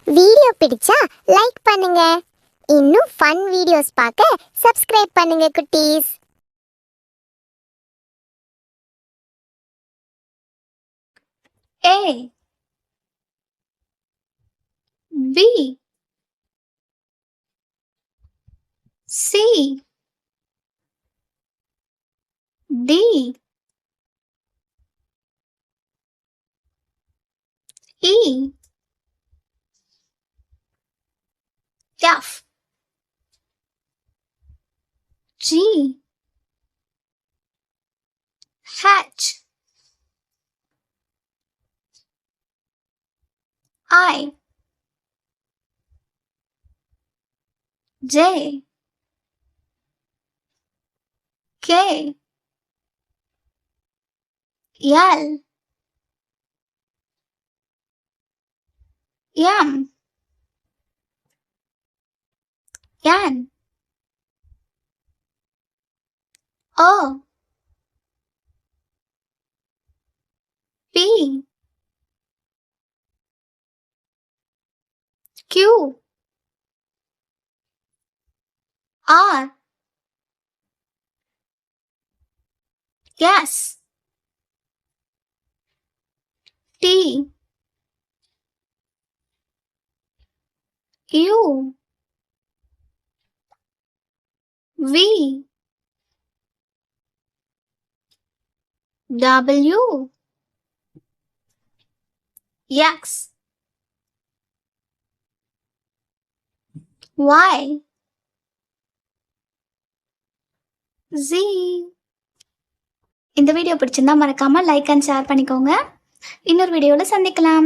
Video பிடிச்சா like பண்ணுங்க. இன்னும் ஃபன் வீடியோஸ் பார்க்க சப்ஸ்கிரைப் பண்ணுங்க குட்டீஸ். A B C D E F G H I J K L M N O P Q R S T U V W X Y Z. இந்த video பிடிச்சிருந்தா மறக்காம like and share பண்ணிக்கோங்க. இன்னொரு வீடியோல சந்திக்கலாம்.